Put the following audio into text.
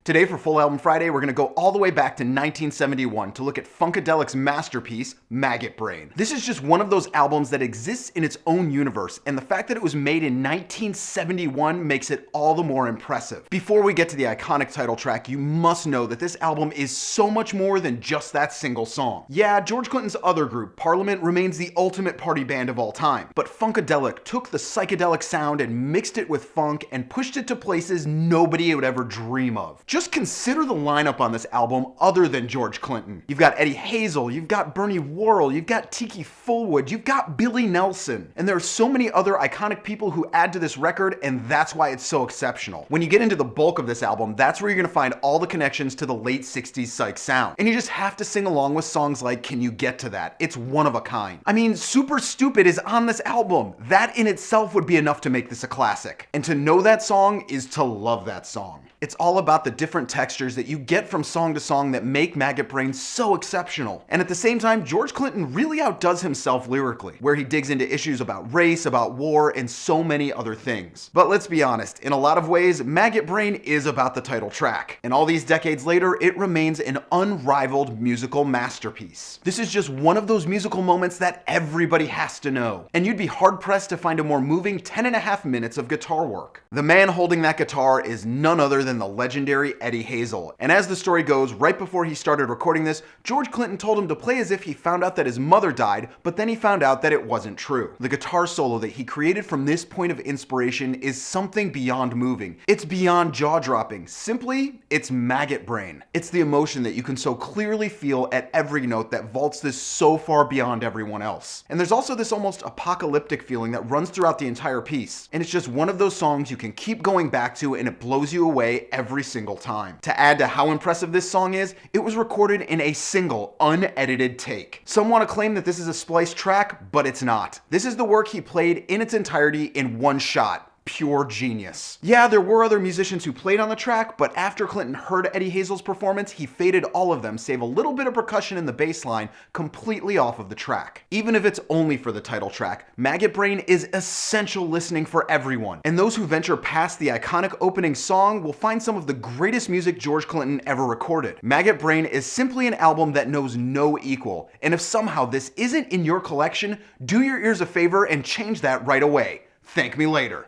Today for Full Album Friday, we're going to go all the way back to 1971 to look at Funkadelic's masterpiece, Maggot Brain. This is just one of those albums that exists in its own universe, and the fact that it was made in 1971 makes it all the more impressive. Before we get to the iconic title track, you must know that this album is so much more than just that single song. Yeah, George Clinton's other group, Parliament, remains the ultimate party band of all time, but Funkadelic took the psychedelic sound and mixed it with funk and pushed it to places nobody would ever dream of. Just consider the lineup on this album other than George Clinton. You've got Eddie Hazel, you've got Bernie Worrell, you've got Tiki Fullwood, you've got Billy Nelson, and there are so many other iconic people who add to this record, and that's why it's so exceptional. When you get into the bulk of this album, that's where you're gonna find all the connections to the late 60s psych sound. And you just have to sing along with songs like Can You Get to That? It's one of a kind. I mean, Super Stupid is on this album. That in itself would be enough to make this a classic. And to know that song is to love that song. It's all about the different textures that you get from song to song that make Maggot Brain so exceptional. And at the same time, George Clinton really outdoes himself lyrically, where he digs into issues about race, about war, and so many other things. But let's be honest, in a lot of ways, Maggot Brain is about the title track. And all these decades later, it remains an unrivaled musical masterpiece. This is just one of those musical moments that everybody has to know. And you'd be hard-pressed to find a more moving 10.5 minutes of guitar work. The man holding that guitar is none other than the legendary Eddie Hazel. And as the story goes, right before he started recording this, George Clinton told him to play as if he found out that his mother died, but then he found out that it wasn't true. The guitar solo that he created from this point of inspiration is something beyond moving. It's beyond jaw-dropping. Simply, it's Maggot Brain. It's the emotion that you can so clearly feel at every note that vaults this so far beyond everyone else. And there's also this almost apocalyptic feeling that runs throughout the entire piece. And it's just one of those songs you can keep going back to and it blows you away every single time. To add to how impressive this song is, it was recorded in a single, unedited take. Some want to claim that this is a spliced track, but it's not. This is the work he played in its entirety in one shot. Pure genius. Yeah, there were other musicians who played on the track, but after Clinton heard Eddie Hazel's performance, he faded all of them, save a little bit of percussion in the bass line, completely off of the track. Even if it's only for the title track, Maggot Brain is essential listening for everyone. And those who venture past the iconic opening song will find some of the greatest music George Clinton ever recorded. Maggot Brain is simply an album that knows no equal. And if somehow this isn't in your collection, do your ears a favor and change that right away. Thank me later.